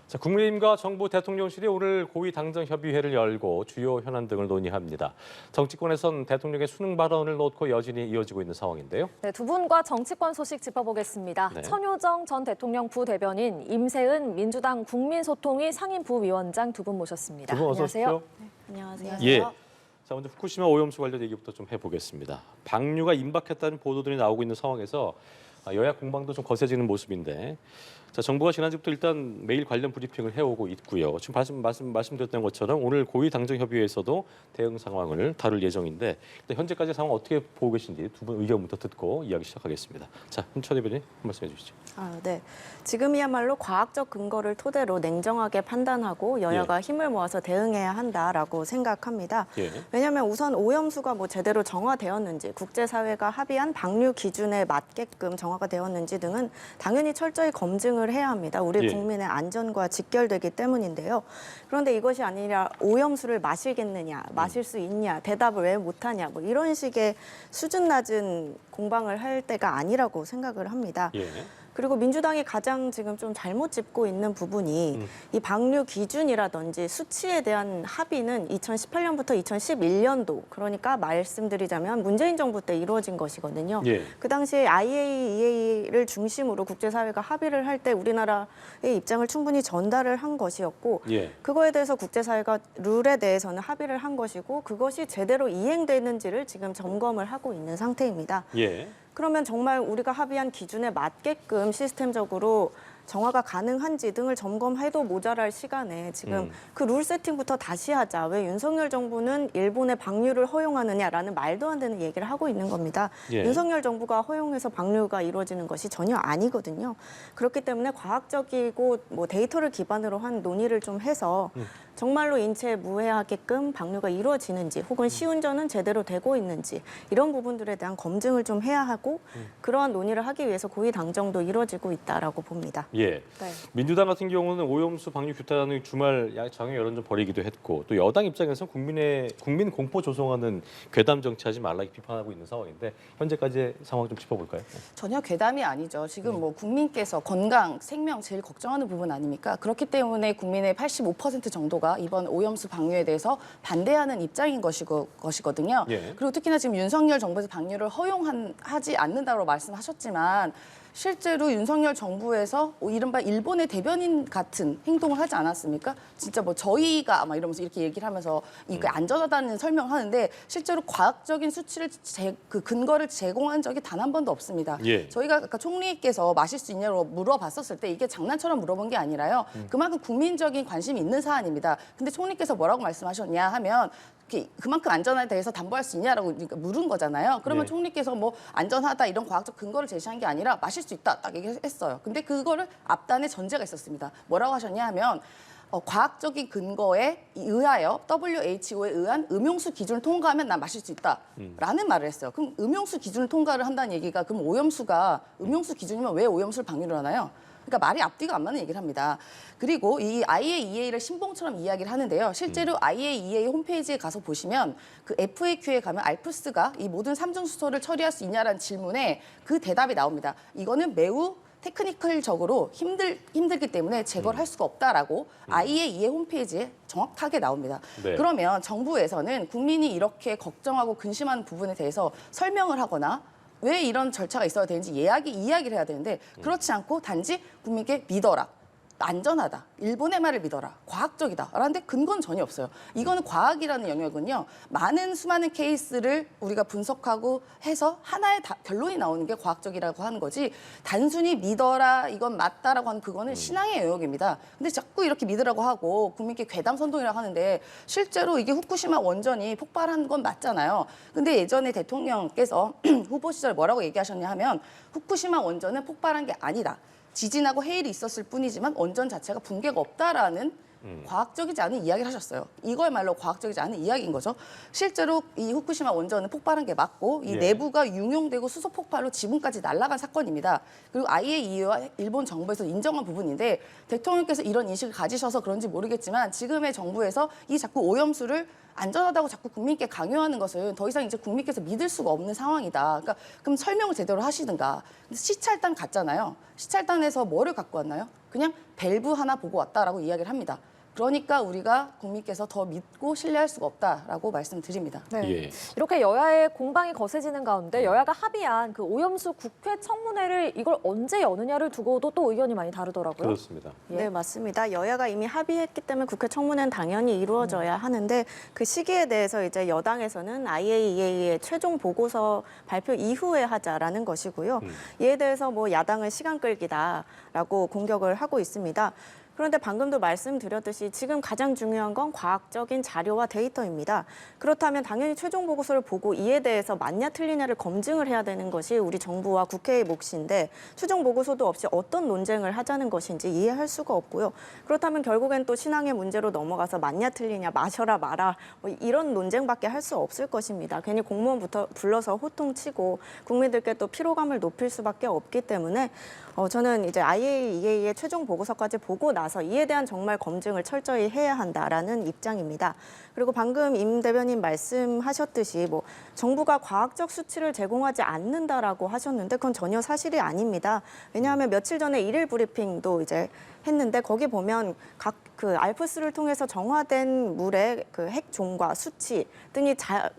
자, 국민의힘과 정부 대통령실이 오늘 고위당정협의회를 열고 주요 현안 등을 논의합니다. 정치권에선 대통령의 수능 발언을 놓고 여진이 이어지고 있는 상황인데요. 네, 두 분과 정치권 소식 짚어보겠습니다. 네. 천효정 전 대통령 부대변인, 임세은 민주당 국민소통위 상임부위원장 두 분 모셨습니다. 두 분 어서 오십시오. 안녕하세요. 예. 자, 먼저 후쿠시마 오염수 관련 얘기부터 좀 해보겠습니다. 방류가 임박했다는 보도들이 나오고 있는 상황에서 여야 공방도 좀 거세지는 모습인데, 자, 정부가 지난주부터 일단 매일 관련 브리핑을 해오고 있고요. 지금 말씀드렸던 것처럼 오늘 고위당정협의회에서도 대응 상황을 다룰 예정인데, 일단 현재까지 상황 어떻게 보고 계신지 두 분 의견부터 듣고 이야기 시작하겠습니다. 자, 천 대변인 말씀해 주시죠. 네. 지금이야말로 과학적 근거를 토대로 냉정하게 판단하고 여야가 힘을 모아서 대응해야 한다라고 생각합니다. 예. 왜냐하면 우선 오염수가 제대로 정화되었는지, 국제사회가 합의한 방류 기준에 맞게끔 정화가 되었는지 등은 당연히 철저히 검증을 해야 합니다. 우리 국민의 안전과 직결되기 때문인데요. 그런데 이것이 아니라 오염수를 마시겠느냐, 마실 수 있냐, 대답을 왜 못하냐, 이런 식의 수준 낮은 공방을 할 때가 아니라고 생각을 합니다. 예. 그리고 민주당이 가장 지금 좀 잘못 짚고 있는 부분이 이 방류 기준이라든지 수치에 대한 합의는 2018년부터 2011년도, 그러니까 말씀드리자면 문재인 정부 때 이루어진 것이거든요. 예. 그 당시에 IAEA를 중심으로 국제사회가 합의를 할 때 우리나라의 입장을 충분히 전달을 한 것이었고, 예. 그거에 대해서 국제사회가 룰에 대해서는 합의를 한 것이고, 그것이 제대로 이행되는지를 지금 점검을 하고 있는 상태입니다. 예. 그러면 정말 우리가 합의한 기준에 맞게끔 시스템적으로 정화가 가능한지 등을 점검해도 모자랄 시간에 지금 그 룰 세팅부터 다시 하자. 왜 윤석열 정부는 일본의 방류를 허용하느냐라는 말도 안 되는 얘기를 하고 있는 겁니다. 예. 윤석열 정부가 허용해서 방류가 이루어지는 것이 전혀 아니거든요. 그렇기 때문에 과학적이고 데이터를 기반으로 한 논의를 좀 해서 정말로 인체에 무해하게끔 방류가 이루어지는지, 혹은 시운전은 제대로 되고 있는지, 이런 부분들에 대한 검증을 좀 해야 하고, 그러한 논의를 하기 위해서 고위 당정도 이루어지고 있다라고 봅니다. 예. 네. 민주당 같은 경우는 오염수 방류 규탄하는 주말 장외 여론 좀 벌이기도 했고, 또 여당 입장에서 국민 공포 조성하는 괴담 정치하지 말라 비판하고 있는 상황인데, 현재까지의 상황 좀 짚어볼까요? 전혀 괴담이 아니죠. 지금 국민께서 건강, 생명 제일 걱정하는 부분 아닙니까? 그렇기 때문에 국민의 85% 정도가 이번 오염수 방류에 대해서 반대하는 입장인 것이거든요. 예. 그리고 특히나 지금 윤석열 정부에서 방류를 허용하지 않는다고 말씀하셨지만, 실제로 윤석열 정부에서 이른바 일본의 대변인 같은 행동을 하지 않았습니까? 진짜 저희가 이러면서 이렇게 얘기를 하면서 이게 안전하다는 설명을 하는데, 실제로 과학적인 수치를 그 근거를 제공한 적이 단 한 번도 없습니다. 예. 저희가 아까 총리께서 마실 수 있냐고 물어봤었을 때 이게 장난처럼 물어본 게 아니라요. 그만큼 국민적인 관심이 있는 사안입니다. 근데 총리께서 뭐라고 말씀하셨냐 하면, 그만큼 안전에 대해서 담보할 수 있냐라고 물은 거잖아요. 그러면 총리께서 안전하다 이런 과학적 근거를 제시한 게 아니라 마실 수 있다 딱 얘기했어요. 근데 그거를 앞단에 전제가 있었습니다. 뭐라고 하셨냐 하면, 과학적인 근거에 의하여 WHO에 의한 음용수 기준을 통과하면 난 마실 수 있다라는 말을 했어요. 그럼 음용수 기준을 통과를 한다는 얘기가, 그럼 오염수가 음용수 기준이면 왜 오염수를 방류를 하나요? 그러니까 말이 앞뒤가 안 맞는 얘기를 합니다. 그리고 이 IAEA를 신봉처럼 이야기를 하는데요. 실제로 IAEA 홈페이지에 가서 보시면 그 FAQ에 가면 알프스가 이 모든 삼중수소를 처리할 수 있냐라는 질문에 그 대답이 나옵니다. 이거는 매우 테크니컬적으로 힘들기 때문에 제거를 할 수가 없다라고 IAEA 홈페이지에 정확하게 나옵니다. 네. 그러면 정부에서는 국민이 이렇게 걱정하고 근심하는 부분에 대해서 설명을 하거나 왜 이런 절차가 있어야 되는지 이야기를 해야 되는데, 그렇지 않고 단지 국민께 믿어라, 안전하다, 일본의 말을 믿어라, 과학적이다 라는데 근거는 전혀 없어요. 이거는 과학이라는 영역은요, 수많은 케이스를 우리가 분석하고 해서 하나의 결론이 나오는 게 과학적이라고 하는 거지, 단순히 믿어라, 이건 맞다라고 하는 그거는 신앙의 영역입니다. 근데 자꾸 이렇게 믿으라고 하고 국민께 괴담 선동이라고 하는데, 실제로 이게 후쿠시마 원전이 폭발한 건 맞잖아요. 근데 예전에 대통령께서 후보 시절 뭐라고 얘기하셨냐 하면, 후쿠시마 원전은 폭발한 게 아니다. 지진하고 해일이 있었을 뿐이지만 원전 자체가 붕괴가 없다라는 과학적이지 않은 이야기를 하셨어요. 이거야말로 과학적이지 않은 이야기인 거죠. 실제로 이 후쿠시마 원전은 폭발한 게 맞고, 이 내부가 융용되고 수소 폭발로 지붕까지 날아간 사건입니다. 그리고 IAEA와 일본 정부에서 인정한 부분인데, 대통령께서 이런 인식을 가지셔서 그런지 모르겠지만 지금의 정부에서 이 자꾸 오염수를 안전하다고 자꾸 국민께 강요하는 것은 더 이상 이제 국민께서 믿을 수가 없는 상황이다. 그러니까 그럼 설명을 제대로 하시든가. 근데 시찰단 갔잖아요. 시찰단에서 뭐를 갖고 왔나요? 그냥 밸브 하나 보고 왔다라고 이야기를 합니다. 그러니까 우리가 국민께서 더 믿고 신뢰할 수가 없다라고 말씀드립니다. 네. 예. 이렇게 여야의 공방이 거세지는 가운데 여야가 합의한 그 오염수 국회 청문회를 이걸 언제 여느냐를 두고도 또 의견이 많이 다르더라고요. 그렇습니다. 예. 네, 맞습니다. 여야가 이미 합의했기 때문에 국회 청문회는 당연히 이루어져야 하는데 그 시기에 대해서 이제 여당에서는 IAEA의 최종 보고서 발표 이후에 하자라는 것이고요. 이에 대해서 뭐 야당은 시간 끌기다라고 공격을 하고 있습니다. 그런데 방금도 말씀드렸듯이 지금 가장 중요한 건 과학적인 자료와 데이터입니다. 그렇다면 당연히 최종 보고서를 보고 이에 대해서 맞냐 틀리냐를 검증을 해야 되는 것이 우리 정부와 국회의 몫인데 최종 보고서도 없이 어떤 논쟁을 하자는 것인지 이해할 수가 없고요. 그렇다면 결국엔 또 신앙의 문제로 넘어가서 맞냐 틀리냐 마셔라 마라 뭐 이런 논쟁밖에 할 수 없을 것입니다. 괜히 공무원부터 불러서 호통치고 국민들께 또 피로감을 높일 수밖에 없기 때문에 저는 이제 IAEA의 최종 보고서까지 보고 나서 이에 대한 정말 검증을 철저히 해야 한다라는 입장입니다. 그리고 방금 임 대변인 말씀하셨듯이 뭐 정부가 과학적 수치를 제공하지 않는다라고 하셨는데 그건 전혀 사실이 아닙니다. 왜냐하면 며칠 전에 일일 브리핑도 이제 했는데 거기 보면 각 그 알프스를 통해서 정화된 물의 그 핵종과 수치 등이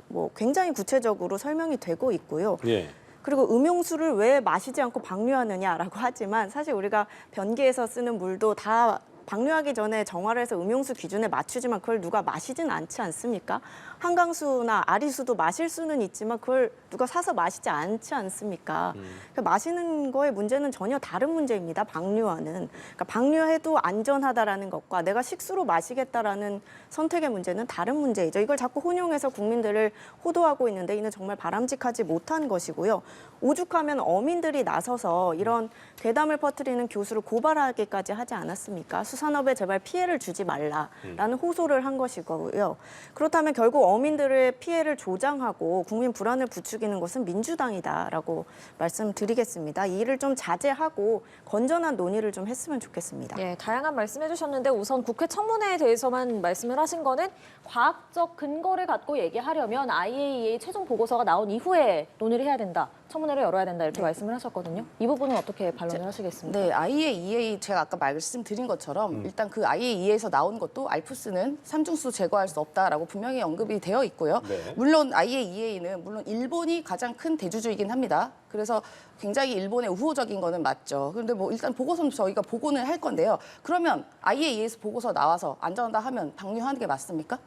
뭐 굉장히 구체적으로 설명이 되고 있고요. 예. 그리고 음용수를 왜 마시지 않고 방류하느냐라고 하지만 사실 우리가 변기에서 쓰는 물도 다 방류하기 전에 정화를 해서 음용수 기준에 맞추지만 그걸 누가 마시진 않지 않습니까? 한강수나 아리수도 마실 수는 있지만 그걸 누가 사서 마시지 않지 않습니까? 그러니까 마시는 거의 문제는 전혀 다른 문제입니다. 방류와는. 그러니까 방류해도 안전하다라는 것과 내가 식수로 마시겠다라는 선택의 문제는 다른 문제이죠. 이걸 자꾸 혼용해서 국민들을 호도하고 있는데 이는 정말 바람직하지 못한 것이고요. 오죽하면 어민들이 나서서 이런 괴담을 퍼뜨리는 교수를 고발하기까지 하지 않았습니까? 수산업에 제발 피해를 주지 말라라는 호소를 한 것이고요. 그렇다면 결국 어민들의 피해를 조장하고 국민 불안을 부추기는 것은 민주당이다라고 말씀드리겠습니다. 이 일을 좀 자제하고 건전한 논의를 좀 했으면 좋겠습니다. 예, 다양한 말씀해 주셨는데 우선 국회 청문회에 대해서만 말씀을 하신 거는 과학적 근거를 갖고 얘기하려면 IAEA 최종 보고서가 나온 이후에 논의를 해야 된다. 청문회를 열어야 된다 이렇게 말씀을 하셨거든요. 이 부분은 어떻게 반론을 하시겠습니까? 네, IAEA 제가 아까 말씀드린 것처럼 일단 그 IAEA에서 나온 것도 알프스는 삼중수 제거할 수 없다라고 분명히 언급이 되어 있고요. 네. 물론 IAEA는 물론 일본이 가장 큰 대주주이긴 합니다. 그래서 굉장히 일본의 우호적인 거는 맞죠. 그런데 뭐 일단 보고서는 저희가 보고는 할 건데요. 그러면 IAEA에서 보고서 나와서 안전하다 하면 방류하는 게 맞습니까?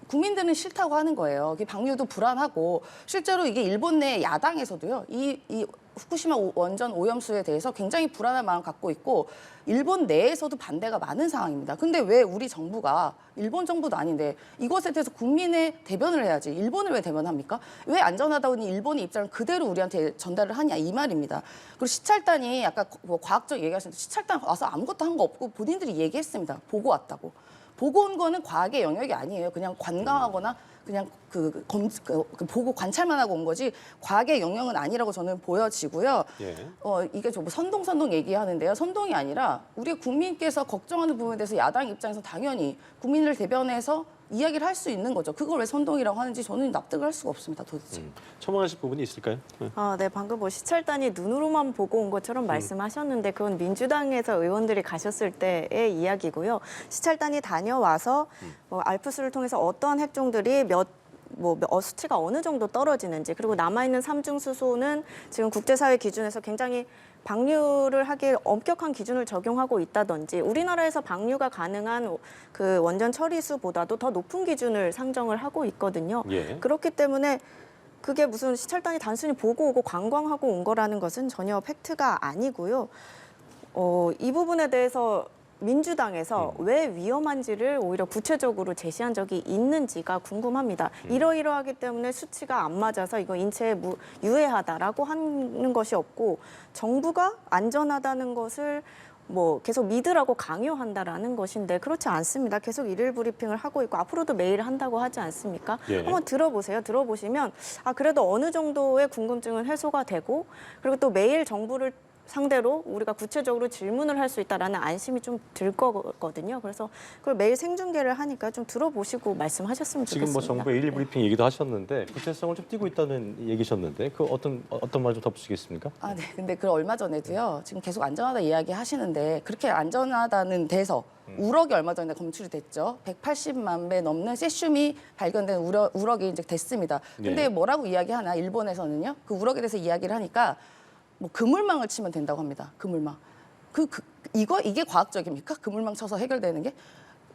국민들은 싫다고 하는 거예요. 이게 방류도 불안하고 실제로 이게 일본 내 야당에서도요. 이 후쿠시마 원전 오염수에 대해서 굉장히 불안한 마음 갖고 있고 일본 내에서도 반대가 많은 상황입니다. 근데 왜 우리 정부가 일본 정부도 아닌데 이것에 대해서 국민의 대변을 해야지 일본을 왜 대변합니까? 왜 안전하다고 일본의 입장을 그대로 우리한테 전달을 하냐 이 말입니다. 그리고 시찰단이 아까 뭐 과학적 얘기하셨는데 시찰단 와서 아무것도 한 거 없고 본인들이 얘기했습니다. 보고 왔다고. 보고 온 거는 과학의 영역이 아니에요. 그냥 관광하거나 그냥 보고 관찰만 하고 온 거지 과학의 영역은 아니라고 저는 보여지고요. 예. 이게 좀 선동 얘기하는데요. 선동이 아니라 우리 국민께서 걱정하는 부분에 대해서 야당 입장에서 당연히 국민을 대변해서 이야기를 할 수 있는 거죠. 그걸 왜 선동이라고 하는지 저는 납득을 할 수가 없습니다. 도대체. 첨언하실 부분이 있을까요? 네. 네, 방금 뭐 시찰단이 눈으로만 보고 온 것처럼 말씀하셨는데 그건 민주당에서 의원들이 가셨을 때의 이야기고요. 시찰단이 다녀와서 뭐 알프스를 통해서 어떤 핵종들이 수치가 어느 정도 떨어지는지 그리고 남아있는 삼중수소는 지금 국제사회 기준에서 굉장히 방류를 하기에 엄격한 기준을 적용하고 있다든지 우리나라에서 방류가 가능한 그 원전 처리수보다도 더 높은 기준을 상정을 하고 있거든요. 예. 그렇기 때문에 그게 무슨 시찰단이 단순히 보고 오고 관광하고 온 거라는 것은 전혀 팩트가 아니고요. 이 부분에 대해서 민주당에서 왜 위험한지를 오히려 구체적으로 제시한 적이 있는지가 궁금합니다. 이러이러하기 때문에 수치가 안 맞아서 이거 인체에 유해하다라고 하는 것이 없고 정부가 안전하다는 것을 뭐 계속 믿으라고 강요한다라는 것인데 그렇지 않습니다. 계속 일일 브리핑을 하고 있고 앞으로도 매일 한다고 하지 않습니까? 예. 한번 들어보세요. 들어보시면 그래도 어느 정도의 궁금증은 해소가 되고 그리고 또 매일 정부를 상대로 우리가 구체적으로 질문을 할 수 있다라는 안심이 좀 들 거거든요. 그래서 그걸 매일 생중계를 하니까 좀 들어보시고 말씀하셨으면 지금 좋겠습니다. 뭐 정부의 1일 브리핑 얘기도 하셨는데 구체성을 좀 띄고 있다는 얘기셨는데 그 어떤 말 좀 덧붙이겠습니까? 아, 네. 근데 그 얼마 전에도요. 지금 계속 안전하다 이야기 하시는데 그렇게 안전하다는 데서 우럭이 얼마 전에 검출이 됐죠. 180만 배 넘는 세슘이 발견된 우럭이 이제 됐습니다. 근데 네. 뭐라고 이야기하나 일본에서는요. 그 우럭에 대해서 이야기를 하니까 뭐 그물망을 치면 된다고 합니다. 그물망. 이게 과학적입니까? 그물망 쳐서 해결되는 게?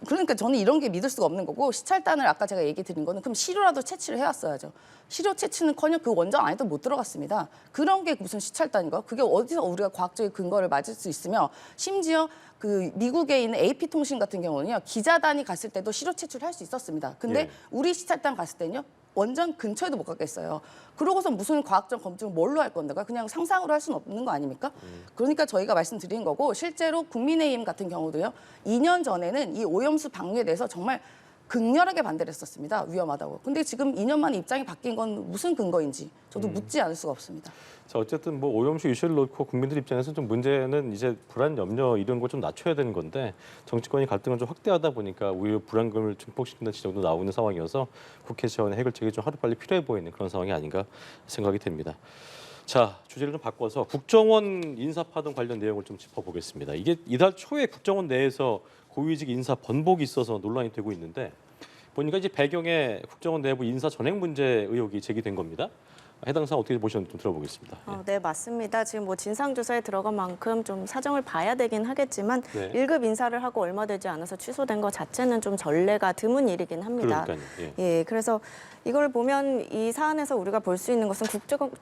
그러니까 저는 이런 게 믿을 수가 없는 거고 시찰단을 아까 제가 얘기 드린 거는 그럼 시료라도 채취를 해왔어야죠. 시료 채취는커녕 그 원전 안에도 못 들어갔습니다. 그런 게 무슨 시찰단인가? 그게 어디서 우리가 과학적인 근거를 맞을 수 있으며 심지어 그 미국에 있는 AP통신 같은 경우는요. 기자단이 갔을 때도 시료 채취를 할 수 있었습니다. 근데 예. 우리 시찰단 갔을 때는요. 원전 근처에도 못 갔겠어요. 그러고서 무슨 과학적 검증을 뭘로 할 건데가 그냥 상상으로 할 수는 없는 거 아닙니까? 그러니까 저희가 말씀드린 거고 실제로 국민의힘 같은 경우도요. 2년 전에는 이 오염수 방류에 대해서 정말 극렬하게 반대를 했었습니다. 위험하다고. 근데 지금 2년 만에 입장이 바뀐 건 무슨 근거인지 저도 묻지 않을 수가 없습니다. 자, 어쨌든 뭐 오염수 이슈를 놓고 국민들 입장에서 좀 문제는 이제 불안, 염려 이런 걸 좀 낮춰야 되는 건데 정치권이 갈등을 좀 확대하다 보니까 오히려 불안감을 증폭시킨다는 지적도 나오는 상황이어서 국회 차원의 해결책이 좀 하루빨리 필요해 보이는 그런 상황이 아닌가 생각이 됩니다. 자, 주제를 좀 바꿔서 국정원 인사파동 관련 내용을 좀 짚어보겠습니다. 이게 이달 초에 국정원 내에서 고위직 인사 번복이 있어서 논란이 되고 있는데 보니까 이제 배경에 국정원 내부 인사 전횡 문제 의혹이 제기된 겁니다. 해당 사안 어떻게 보셨는지 좀 들어보겠습니다. 네, 맞습니다. 지금 뭐 진상조사에 들어간 만큼 좀 사정을 봐야 되긴 하겠지만 네. 1급 인사를 하고 얼마 되지 않아서 취소된 것 자체는 좀 전례가 드문 일이긴 합니다. 그러니까요. 예. 예, 그래서 이걸 보면 이 사안에서 우리가 볼 수 있는 것은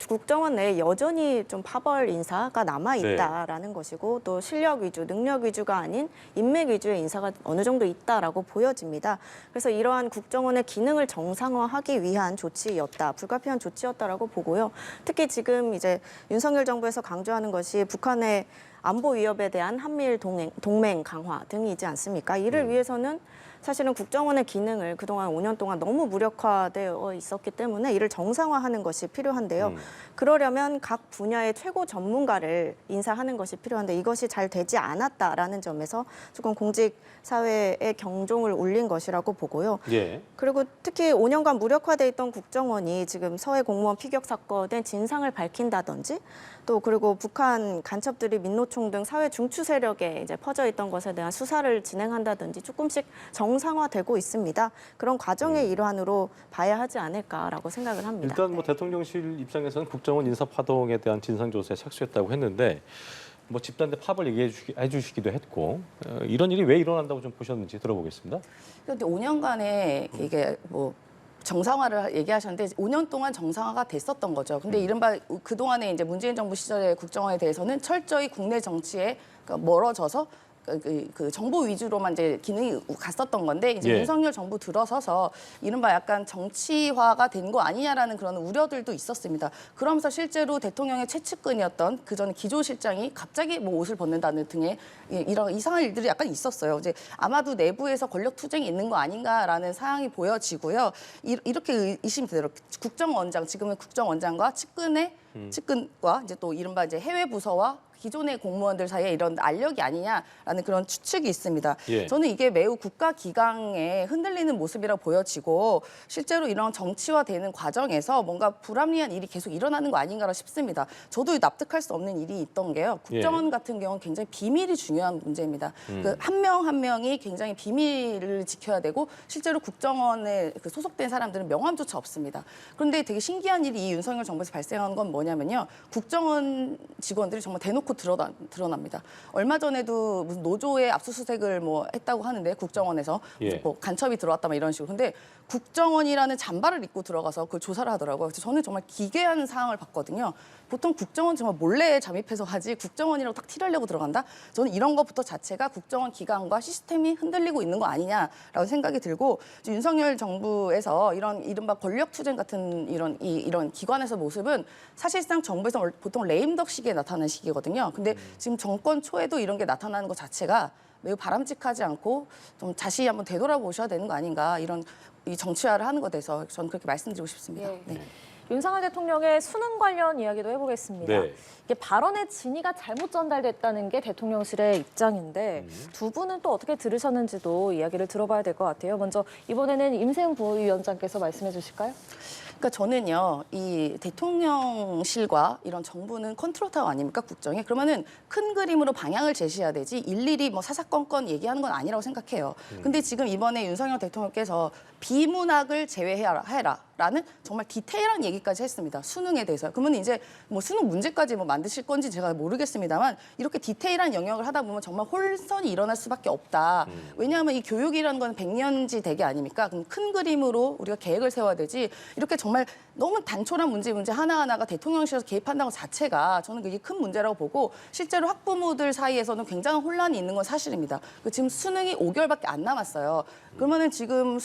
국정원 내에 여전히 좀 파벌 인사가 남아 있다라는 것이고 또 실력 위주, 능력 위주가 아닌 인맥 위주의 인사가 어느 정도 있다라고 보여집니다. 그래서 이러한 국정원의 기능을 정상화하기 위한 조치였다, 불가피한 조치였다라고 보고요. 특히 지금 이제 윤석열 정부에서 강조하는 것이 북한의 안보 위협에 대한 한미일 동맹 강화 등이지 않습니까? 이를 위해서는 사실은 국정원의 기능을 그동안 5년 동안 너무 무력화되어 있었기 때문에 이를 정상화하는 것이 필요한데요. 그러려면 각 분야의 최고 전문가를 인사하는 것이 필요한데 이것이 잘 되지 않았다라는 점에서 조금 공직사회의 경종을 울린 것이라고 보고요. 예. 그리고 특히 5년간 무력화돼 있던 국정원이 지금 서해 공무원 피격 사건의 진상을 밝힌다든지 또 그리고 북한 간첩들이 민노총 등 사회 중추 세력에 이제 퍼져 있던 것에 대한 수사를 진행한다든지 조금씩 정상화되고 있습니다. 그런 과정의 일환으로 봐야 하지 않을까라고 생각을 합니다. 일단 뭐 대통령실 입장에서는 국정원 인사 파동에 대한 진상 조사에 착수했다고 했는데 뭐 집단대 파벌 얘기해 주시기도 했고 이런 일이 왜 일어난다고 좀 보셨는지 들어보겠습니다. 그런데 5년간에 이게 뭐 정상화를 얘기하셨는데 5년 동안 정상화가 됐었던 거죠. 근데 이른바 그동안에 이제 문재인 정부 시절의 국정원에 대해서는 철저히 국내 정치에 멀어져서 그 정보 위주로만 이제 기능이 갔었던 건데 이제 예. 윤석열 정부 들어서서 이른바 약간 정치화가 된 거 아니냐라는 그런 우려들도 있었습니다. 그러면서 실제로 대통령의 최측근이었던 그전 기조실장이 갑자기 뭐 옷을 벗는다는 등의 이런 이상한 일들이 약간 있었어요. 이제 아마도 내부에서 권력 투쟁이 있는 거 아닌가라는 사항이 보여지고요. 이렇게 의심이 되도록 국정원장 지금은 국정원장과 측근과 이제 또 이른바 이제 해외 부서와 기존의 공무원들 사이에 이런 알력이 아니냐라는 그런 추측이 있습니다. 예. 저는 이게 매우 국가 기강에 흔들리는 모습이라고 보여지고 실제로 이런 정치화되는 과정에서 뭔가 불합리한 일이 계속 일어나는 거 아닌가 싶습니다. 저도 납득할 수 없는 일이 있던 게요. 국정원 같은 경우는 굉장히 비밀이 중요한 문제입니다. 그 한 명 한 명이 굉장히 비밀을 지켜야 되고 실제로 국정원에 그 소속된 사람들은 명함조차 없습니다. 그런데 되게 신기한 일이 이 윤석열 정부에서 발생한 건 뭐냐면요. 국정원 직원들이 정말 대놓고 드러납니다. 얼마 전에도 무슨 노조의 압수수색을 뭐 했다고 하는데 국정원에서 예. 뭐 간첩이 들어왔다 막 이런 식으로. 근데 국정원이라는 잠바를 입고 들어가서 그걸 조사를 하더라고요. 그래서 저는 정말 기괴한 상황을 봤거든요. 보통 국정원 정말 몰래 잠입해서 하지 국정원이라고 딱 티를 내고 들어간다? 저는 이런 것부터 자체가 국정원 기강과 시스템이 흔들리고 있는 거 아니냐라고 생각이 들고 윤석열 정부에서 이런 이른바 권력 투쟁 같은 이런 기관에서 모습은 사실상 정부에서 보통 레임덕식에 나타나는 시기거든요. 근데 지금 정권 초에도 이런 게 나타나는 것 자체가 매우 바람직하지 않고 좀 다시 한번 되돌아보셔야 되는 거 아닌가 이런 이 정치화를 하는 것에 대해서 저는 그렇게 말씀드리고 싶습니다. 예. 네. 윤석열 대통령의 수능 관련 이야기도 해보겠습니다. 네. 이게 발언의 진위가 잘못 전달됐다는 게 대통령실의 입장인데 두 분은 또 어떻게 들으셨는지도 이야기를 들어봐야 될 것 같아요. 먼저 이번에는 임세훈 부위원장께서 말씀해 주실까요? 그러니까 저는요, 이 대통령실과 이런 정부는 컨트롤타워 아닙니까, 국정에? 그러면은 큰 그림으로 방향을 제시해야 되지 일일이 뭐 사사건건 얘기하는 건 아니라고 생각해요. 근데 지금 이번에 윤석열 대통령께서 비문학을 제외해라라는 정말 디테일한 얘기까지 했습니다. 수능에 대해서. 그러면 이제 뭐 수능 문제까지 뭐 만드실 건지 제가 모르겠습니다만 이렇게 디테일한 영역을 하다 보면 정말 혼선이 일어날 수밖에 없다. 왜냐하면 이 교육이라는 건 백년지 대계 아닙니까? 그럼 큰 그림으로 우리가 계획을 세워야 되지 이렇게 정말 너무 단촐한 문제 하나하나가 대통령실에서 개입한다는 것 자체가 저는 그게 큰 문제라고 보고 실제로 학부모들 사이에서는 굉장한 혼란이 있는 건 사실입니다. 지금 수능이 5개월밖에 안 남았어요. 그러면은 지금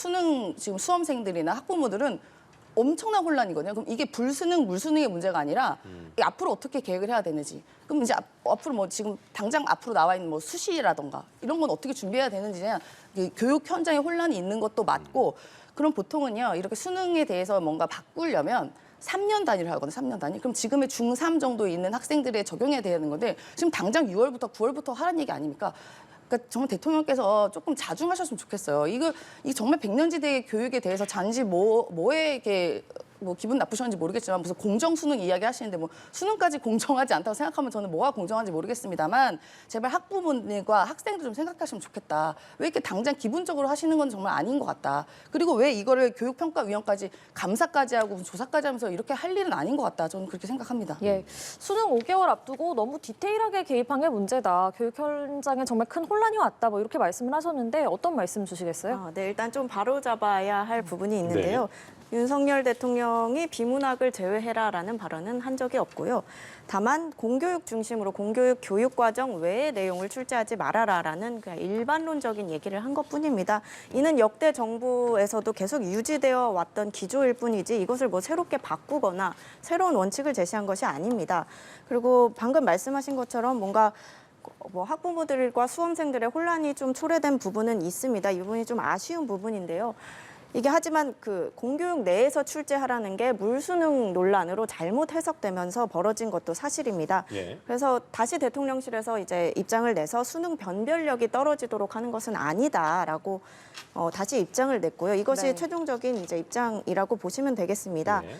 지금 수험생들이나 학부모들은 엄청난 혼란이거든요. 그럼 이게 불수능, 물수능의 문제가 아니라 앞으로 어떻게 계획을 해야 되는지. 그럼 이제 앞으로 뭐 지금 당장 앞으로 나와 있는 뭐 수시라던가 이런 건 어떻게 준비해야 되는지 교육 현장에 혼란이 있는 것도 맞고 그럼 보통은요 이렇게 수능에 대해서 뭔가 바꾸려면 3년 단위를 하거든요. 3년 단위. 그럼 지금의 중3 정도 있는 학생들에 적용해야 되는 건데 지금 당장 6월부터 9월부터 하라는 얘기 아닙니까? 그러니까 정말 대통령께서 조금 자중하셨으면 좋겠어요. 이거 정말 백년지대 교육에 대해서 단지 뭐에 이렇게 뭐 기분 나쁘셨는지 모르겠지만 무슨 공정 수능 이야기 하시는데 뭐 수능까지 공정하지 않다고 생각하면 저는 뭐가 공정한지 모르겠습니다만 제발 학부모님과 학생들 좀 생각하시면 좋겠다. 왜 이렇게 당장 기분적으로 하시는 건 정말 아닌 것 같다. 그리고 왜 이거를 교육평가위원까지 감사까지 하고 조사까지 하면서 이렇게 할 일은 아닌 것 같다. 저는 그렇게 생각합니다. 예, 수능 5개월 앞두고 너무 디테일하게 개입한 게 문제다. 교육 현장에 정말 큰 혼란이 왔다. 뭐 이렇게 말씀을 하셨는데 어떤 말씀 주시겠어요? 네, 일단 좀 바로잡아야 할 부분이 있는데요. 윤석열 대통령이 비문학을 제외해라라는 발언은 한 적이 없고요. 다만 공교육 중심으로 공교육 교육과정 외의 내용을 출제하지 말아라라는 그냥 일반론적인 얘기를 한 것뿐입니다. 이는 역대 정부에서도 계속 유지되어 왔던 기조일 뿐이지 이것을 뭐 새롭게 바꾸거나 새로운 원칙을 제시한 것이 아닙니다. 그리고 방금 말씀하신 것처럼 뭔가 뭐 학부모들과 수험생들의 혼란이 좀 초래된 부분은 있습니다. 이 부분이 좀 아쉬운 부분인데요. 이게 하지만 그 공교육 내에서 출제하라는 게 물수능 논란으로 잘못 해석되면서 벌어진 것도 사실입니다. 예. 그래서 다시 대통령실에서 이제 입장을 내서 수능 변별력이 떨어지도록 하는 것은 아니다라고 다시 입장을 냈고요. 이것이 네. 최종적인 이제 입장이라고 보시면 되겠습니다. 네.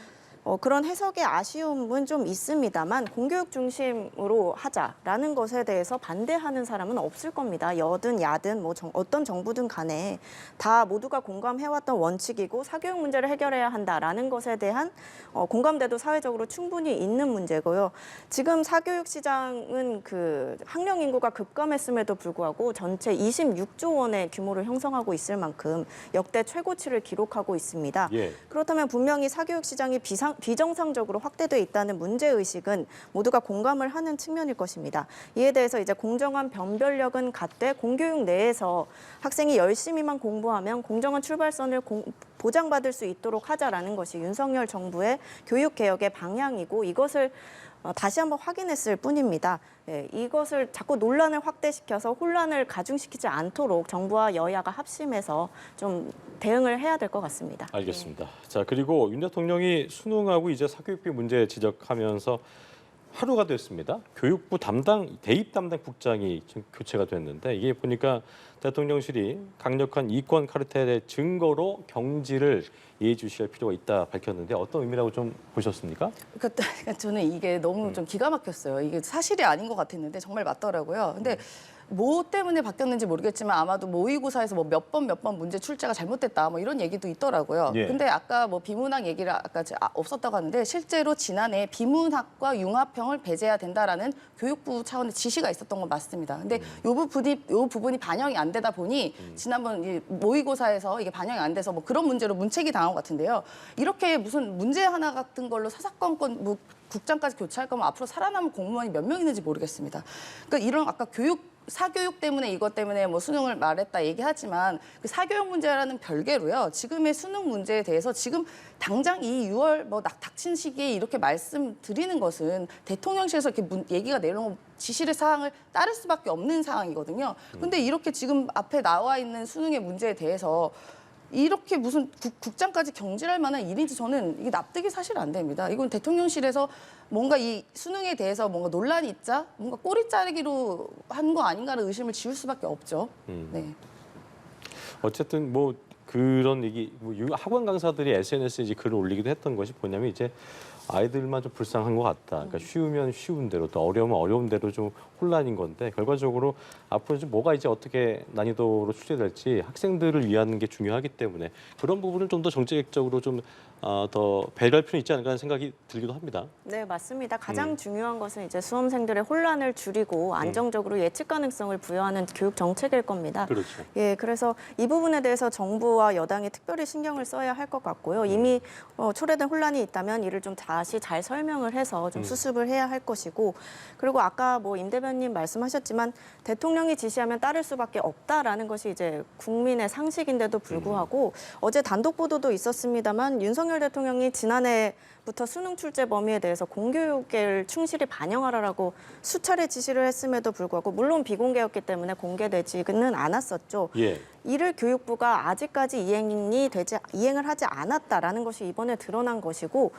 그런 해석의 아쉬움은 좀 있습니다만 공교육 중심으로 하자라는 것에 대해서 반대하는 사람은 없을 겁니다. 여든 야든 뭐 어떤 정부든 간에 다 모두가 공감해왔던 원칙이고 사교육 문제를 해결해야 한다라는 것에 대한 공감대도 사회적으로 충분히 있는 문제고요. 지금 사교육 시장은 그 학령 인구가 급감했음에도 불구하고 전체 26조 원의 규모를 형성하고 있을 만큼 역대 최고치를 기록하고 있습니다. 예. 그렇다면 분명히 사교육 시장이 비정상적으로 확대돼 있다는 문제의식은 모두가 공감을 하는 측면일 것입니다. 이에 대해서 이제 공정한 변별력은 갖되 공교육 내에서 학생이 열심히만 공부하면 공정한 출발선을 보장받을 수 있도록 하자라는 것이 윤석열 정부의 교육개혁의 방향이고 이것을 다시 한번 확인했을 뿐입니다. 예, 이것을 자꾸 논란을 확대시켜서 혼란을 가중시키지 않도록 정부와 여야가 합심해서 좀 대응을 해야 될 것 같습니다. 알겠습니다. 자, 그리고 윤 대통령이 수능하고 이제 사교육비 문제 지적하면서 하루가 됐습니다. 교육부 대입 담당 국장이 지금 교체가 됐는데 이게 보니까 대통령실이 강력한 이권 카르텔의 증거로 경질을 예의주시할 필요가 있다 밝혔는데 어떤 의미라고 좀 보셨습니까? 그러니까 저는 이게 너무 좀 기가 막혔어요. 이게 사실이 아닌 것 같았는데 정말 맞더라고요. 근데 뭐 때문에 바뀌었는지 모르겠지만 아마도 모의고사에서 뭐 몇 번 문제 출제가 잘못됐다 뭐 이런 얘기도 있더라고요. 예. 근데 아까 뭐 비문학 얘기를 아까 없었다고 하는데 실제로 지난해 비문학과 융합형을 배제해야 된다라는 교육부 차원의 지시가 있었던 건 맞습니다. 근데 요 부분이 반영이 안 되다 보니 지난번 이 모의고사에서 이게 반영이 안 돼서 뭐 그런 문제로 문책이 당한 것 같은데요. 이렇게 무슨 문제 하나 같은 걸로 사사건건 뭐 국장까지 교체할 거면 앞으로 살아남을 공무원이 몇 명 있는지 모르겠습니다. 그러니까 이런 아까 사교육 때문에 이것 때문에 뭐 수능을 말했다 얘기하지만 그 사교육 문제라는 별개로요. 지금의 수능 문제에 대해서 지금 당장 이 6월 뭐 닥친 시기에 이렇게 말씀드리는 것은 대통령실에서 이렇게 얘기가 내려온 지시를 사항을 따를 수밖에 없는 상황이거든요. 근데 이렇게 지금 앞에 나와 있는 수능의 문제에 대해서 이렇게 무슨 국장까지 경질할 만한 일인지 저는 이게 납득이 사실 안 됩니다. 이건 대통령실에서 뭔가 이 수능에 대해서 뭔가 논란이 있자 뭔가 꼬리 자르기로 한 거 아닌가라는 의심을 지울 수밖에 없죠. 네. 어쨌든 뭐 그런 얘기, 뭐 학원 강사들이 SNS에 이제 글을 올리기도 했던 것이 뭐냐면 이제 아이들만 좀 불쌍한 것 같다. 그러니까 쉬우면 쉬운 대로 또 어려우면 어려운 대로 좀 혼란인 건데 결과적으로 앞으로 좀 뭐가 이제 어떻게 난이도로 출제될지 학생들을 위한 게 중요하기 때문에 그런 부분을 좀 더 정책적으로 좀 더 배려할 필요는 있지 않을까 하는 생각이 들기도 합니다. 네, 맞습니다. 가장 중요한 것은 이제 수험생들의 혼란을 줄이고 안정적으로 예측 가능성을 부여하는 교육 정책일 겁니다. 그렇죠. 예, 그래서 이 부분에 대해서 정부와 여당이 특별히 신경을 써야 할 것 같고요. 이미 초래된 혼란이 있다면 이를 좀 다시 잘 설명을 해서 좀 수습을 해야 할 것이고, 그리고 아까 뭐 임 대변인 말씀하셨지만 대통령이 지시하면 따를 수밖에 없다라는 것이 이제 국민의 상식인데도 불구하고 어제 단독 보도도 있었습니다만 윤석열 대통령이 지난해부터 수능 출제 범위에 대해서 공교육을 충실히 반영하라라고 수차례 지시를 했음에도 불구하고 물론 비공개였기 때문에 공개되지는 않았었죠. 예. 이를 교육부가 아직까지 이행을 하지 않았다라는 것이 이번에 드러난 것이고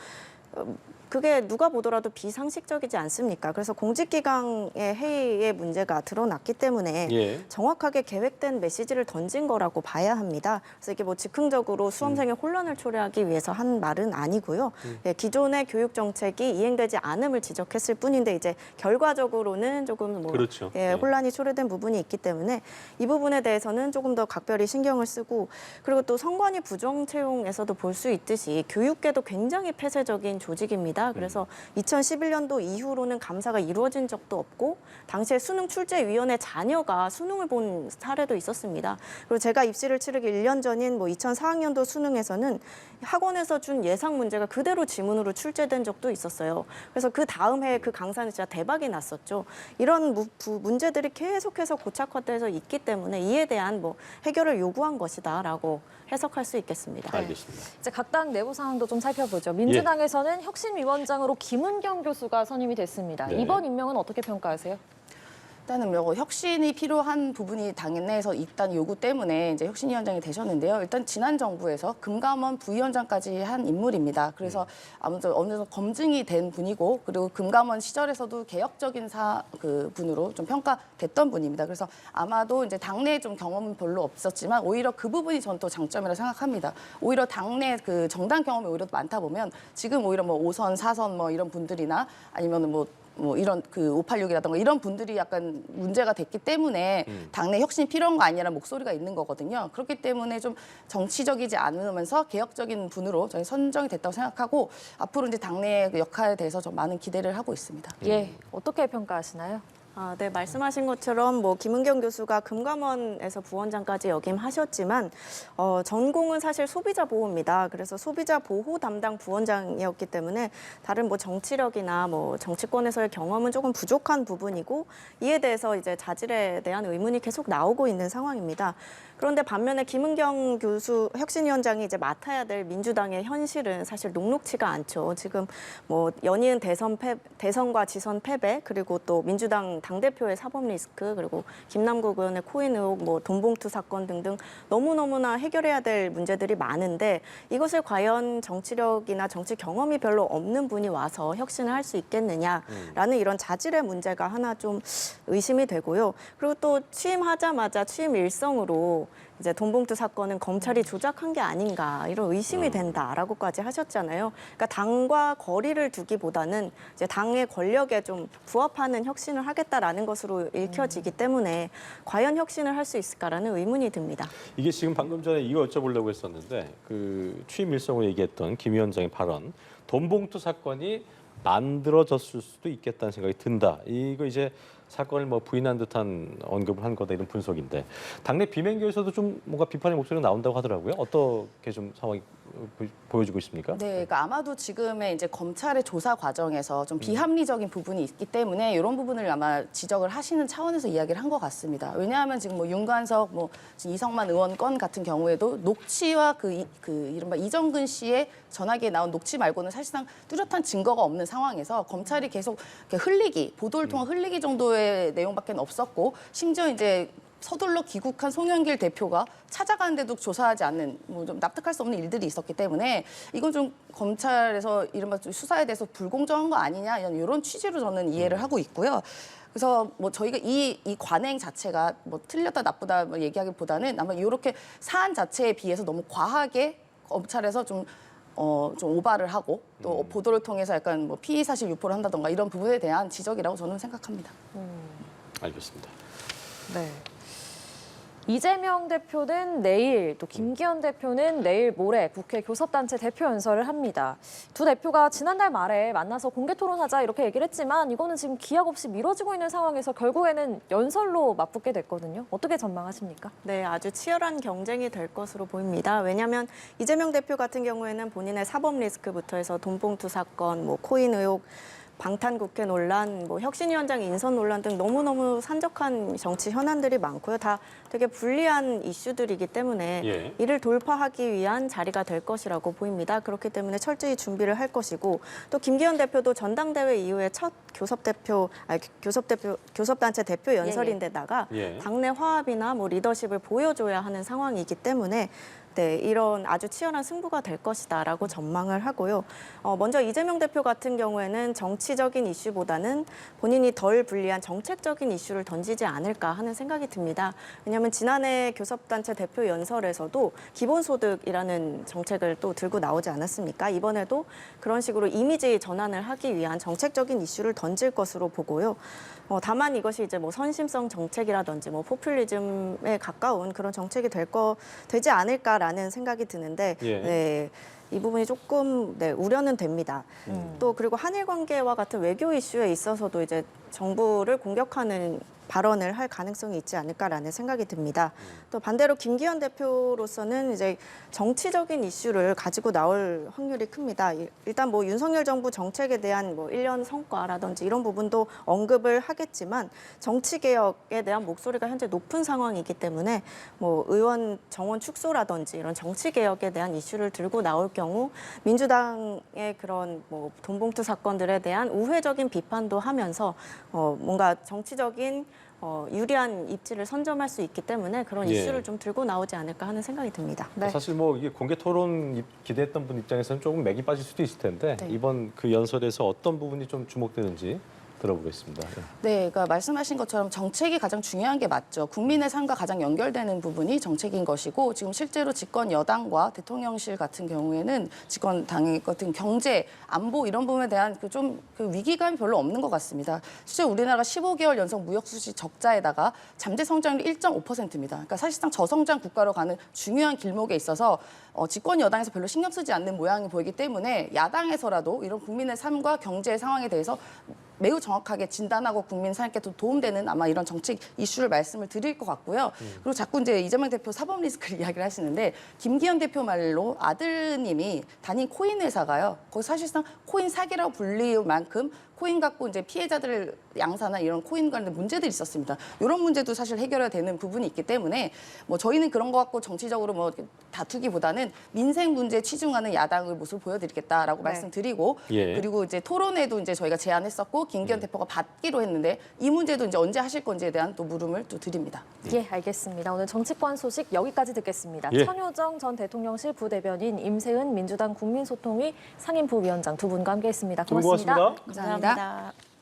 그게 누가 보더라도 비상식적이지 않습니까? 그래서 공직기강의 해이의 문제가 드러났기 때문에 예. 정확하게 계획된 메시지를 던진 거라고 봐야 합니다. 그래서 이게 뭐 즉흥적으로 수험생의 혼란을 초래하기 위해서 한 말은 아니고요. 예, 기존의 교육 정책이 이행되지 않음을 지적했을 뿐인데 이제 결과적으로는 조금 뭐 그렇죠. 예, 예. 혼란이 초래된 부분이 있기 때문에 이 부분에 대해서는 조금 더 각별히 신경을 쓰고 그리고 또 선관위 부정 채용에서도 볼 수 있듯이 교육계도 굉장히 폐쇄적인 조직입니다. 그래서 2011년도 이후로는 감사가 이루어진 적도 없고 당시에 수능 출제위원회 자녀가 수능을 본 사례도 있었습니다. 그리고 제가 입시를 치르기 1년 전인 뭐 2004학년도 수능에서는 학원에서 준 예상 문제가 그대로 지문으로 출제된 적도 있었어요. 그래서 그 다음 해에 그 강사는 진짜 대박이 났었죠. 이런 문제들이 계속해서 고착화돼서 있기 때문에 이에 대한 뭐 해결을 요구한 것이다라고 해석할 수 있겠습니다. 알겠습니다. 이제 각 당 내부 상황도 좀 살펴보죠. 민주당에서는 혁신위원장으로 김은경 교수가 선임이 됐습니다. 네. 이번 임명은 어떻게 평가하세요? 일단은 뭐 혁신이 필요한 부분이 당 내에서 있다는 요구 때문에 이제 혁신위원장이 되셨는데요. 일단 지난 정부에서 금감원 부위원장까지 한 인물입니다. 그래서 아무튼 어느 정도 검증이 된 분이고 그리고 금감원 시절에서도 개혁적인 분으로 좀 평가됐던 분입니다. 그래서 아마도 이제 당내에 좀 경험은 별로 없었지만 오히려 그 부분이 전 또 장점이라 생각합니다. 오히려 당내 그 정당 경험이 오히려 많다 보면 지금 오히려 뭐 5선, 4선 뭐 이런 분들이나 아니면은 뭐 이런 그 586이라든가 이런 분들이 약간 문제가 됐기 때문에 당내 혁신이 필요한 거 아니냐는 목소리가 있는 거거든요. 그렇기 때문에 좀 정치적이지 않으면서 개혁적인 분으로 저희 선정이 됐다고 생각하고 앞으로 이제 당내의 그 역할에 대해서 좀 많은 기대를 하고 있습니다. 예, 어떻게 평가하시나요? 네, 말씀하신 것처럼 뭐 김은경 교수가 금감원에서 부원장까지 역임하셨지만 전공은 사실 소비자 보호입니다. 그래서 소비자 보호 담당 부원장이었기 때문에 다른 뭐 정치력이나 뭐 정치권에서의 경험은 조금 부족한 부분이고 이에 대해서 이제 자질에 대한 의문이 계속 나오고 있는 상황입니다. 그런데 반면에 김은경 교수 혁신위원장이 이제 맡아야 될 민주당의 현실은 사실 녹록치가 않죠. 지금 뭐 연이은 대선과 지선 패배 그리고 또 민주당 당대표의 사법 리스크 그리고 김남국 의원의 코인 의혹 뭐 돈봉투 사건 등등 너무너무나 해결해야 될 문제들이 많은데 이것을 과연 정치력이나 정치 경험이 별로 없는 분이 와서 혁신을 할 수 있겠느냐라는 이런 자질의 문제가 하나 좀 의심이 되고요. 그리고 또 취임하자마자 취임 일성으로 이제 돈봉투 사건은 검찰이 조작한 게 아닌가 이런 의심이 된다라고까지 하셨잖아요. 그러니까 당과 거리를 두기보다는 이제 당의 권력에 좀 부합하는 혁신을 하겠다라는 것으로 읽혀지기 때문에 과연 혁신을 할 수 있을까라는 의문이 듭니다. 이게 지금 방금 전에 이거 여쭤보려고 했었는데 그 취임 일성으로 얘기했던 김 위원장의 발언, 돈봉투 사건이 만들어졌을 수도 있겠다는 생각이 든다. 이거 이제 사건을 뭐 부인한 듯한 언급을 한 거다 이런 분석인데 당내 비명계에서도 좀 뭔가 비판의 목소리가 나온다고 하더라고요. 어떻게 좀 상황이 보여지고 있습니까? 네, 그러니까 아마도 지금의 이제 검찰의 조사 과정에서 좀 비합리적인 부분이 있기 때문에 이런 부분을 아마 지적을 하시는 차원에서 이야기를 한 것 같습니다. 왜냐하면 지금 뭐 윤관석, 뭐 이성만 의원 건 같은 경우에도 녹취와 그 이른바 이정근 씨의 전화기에 나온 녹취 말고는 사실상 뚜렷한 증거가 없는 상황에서 검찰이 계속 이렇게 보도를 통한 흘리기 정도의 내용밖에 없었고 심지어 이제 서둘러 귀국한 송영길 대표가 찾아가는데도 조사하지 않는 뭐 좀 납득할 수 없는 일들이 있었기 때문에 이건 좀 검찰에서 이른바 좀 수사에 대해서 불공정한 거 아니냐 이런 취지로 저는 이해를 하고 있고요. 그래서 뭐 저희가 이 관행 자체가 뭐 틀렸다 나쁘다 뭐 얘기하기보다는 아마 이렇게 사안 자체에 비해서 너무 과하게 검찰에서 좀 오바를 하고 또 보도를 통해서 약간 뭐 피의 사실 유포를 한다던가 이런 부분에 대한 지적이라고 저는 생각합니다. 알겠습니다. 네. 이재명 대표는 내일, 또 김기현 대표는 내일 모레 국회 교섭단체 대표 연설을 합니다. 두 대표가 지난달 말에 만나서 공개 토론하자 이렇게 얘기를 했지만 이거는 지금 기약 없이 미뤄지고 있는 상황에서 결국에는 연설로 맞붙게 됐거든요. 어떻게 전망하십니까? 네, 아주 치열한 경쟁이 될 것으로 보입니다. 왜냐하면 이재명 대표 같은 경우에는 본인의 사법 리스크부터 해서 돈봉투 사건, 뭐 코인 의혹, 방탄국회 논란, 뭐 혁신위원장 인선 논란 등 너무너무 산적한 정치 현안들이 많고요. 다 되게 불리한 이슈들이기 때문에 예. 이를 돌파하기 위한 자리가 될 것이라고 보입니다. 그렇기 때문에 철저히 준비를 할 것이고 또 김기현 대표도 전당대회 이후에 첫 교섭단체 대표 연설인데다가 예. 당내 화합이나 뭐 리더십을 보여줘야 하는 상황이기 때문에 네, 이런 아주 치열한 승부가 될 것이다라고 전망을 하고요. 먼저 이재명 대표 같은 경우에는 정치적인 이슈보다는 본인이 덜 불리한 정책적인 이슈를 던지지 않을까 하는 생각이 듭니다. 왜냐하면 지난해 교섭단체 대표 연설에서도 기본소득이라는 정책을 또 들고 나오지 않았습니까? 이번에도 그런 식으로 이미지 전환을 하기 위한 정책적인 이슈를 던질 것으로 보고요. 다만 이것이 이제 뭐 선심성 정책이라든지 뭐 포퓰리즘에 가까운 그런 정책이 되지 않을까라는 생각이 드는데 예. 네, 이 부분이 조금 우려는 됩니다. 또 그리고 한일 관계와 같은 외교 이슈에 있어서도 이제 정부를 공격하는 발언을 할 가능성이 있지 않을까라는 생각이 듭니다. 또 반대로 김기현 대표로서는 이제 정치적인 이슈를 가지고 나올 확률이 큽니다. 일단 뭐 윤석열 정부 정책에 대한 뭐 1년 성과라든지 이런 부분도 언급을 하겠지만 정치 개혁에 대한 목소리가 현재 높은 상황이기 때문에 뭐 의원 정원 축소라든지 이런 정치 개혁에 대한 이슈를 들고 나올 경우 민주당의 그런 뭐 돈봉투 사건들에 대한 우회적인 비판도 하면서 뭔가 정치적인 유리한 입지를 선점할 수 있기 때문에 그런 예. 이슈를 좀 들고 나오지 않을까 하는 생각이 듭니다. 네. 사실 뭐 이게 공개 토론 기대했던 분 입장에서는 조금 맥이 빠질 수도 있을 텐데 네. 이번 그 연설에서 어떤 부분이 좀 주목되는지 들어보겠습니다. 네, 그러니까 말씀하신 것처럼 정책이 가장 중요한 게 맞죠. 국민의 삶과 가장 연결되는 부분이 정책인 것이고 지금 실제로 집권 여당과 대통령실 같은 경우에는 집권 당의 같은 경제, 안보 이런 부분에 대한 그 위기감이 별로 없는 것 같습니다. 실제 우리나라가 15개월 연속 무역 수지 적자에다가 잠재 성장률이 1.5%입니다. 그러니까 사실상 저성장 국가로 가는 중요한 길목에 있어서 집권 여당에서 별로 신경 쓰지 않는 모양이 보이기 때문에 야당에서라도 이런 국민의 삶과 경제 상황에 대해서 매우 정확하게 진단하고 국민 삶께 또 도움되는 아마 이런 정책 이슈를 말씀을 드릴 것 같고요. 그리고 자꾸 이제 이재명 대표 사법 리스크를 이야기를 하시는데 김기현 대표 말로 아드님이 다닌 코인 회사가요. 거기 사실상 코인 사기라고 불릴 만큼 코인 갖고 이제 피해자들을 양산한 이런 코인 관련 문제들이 있었습니다. 이런 문제도 사실 해결해야 되는 부분이 있기 때문에 뭐 저희는 그런 거 갖고 정치적으로 뭐 다투기보다는 민생 문제에 치중하는 야당의 모습을 보여드리겠다라고 말씀드리고 예. 그리고 이제 토론회도 이제 저희가 제안했었고 김기현 대표가 받기로 했는데 이 문제도 이제 언제 하실 건지에 대한 또 물음을 또 드립니다. 예, 알겠습니다. 오늘 정치권 소식 여기까지 듣겠습니다. 예. 천효정 전 대통령실 부대변인, 임세은 민주당 국민소통위 상임부위원장 두 분과 함께했습니다. 두 분 고맙습니다. 감사합니다. 감사합니다.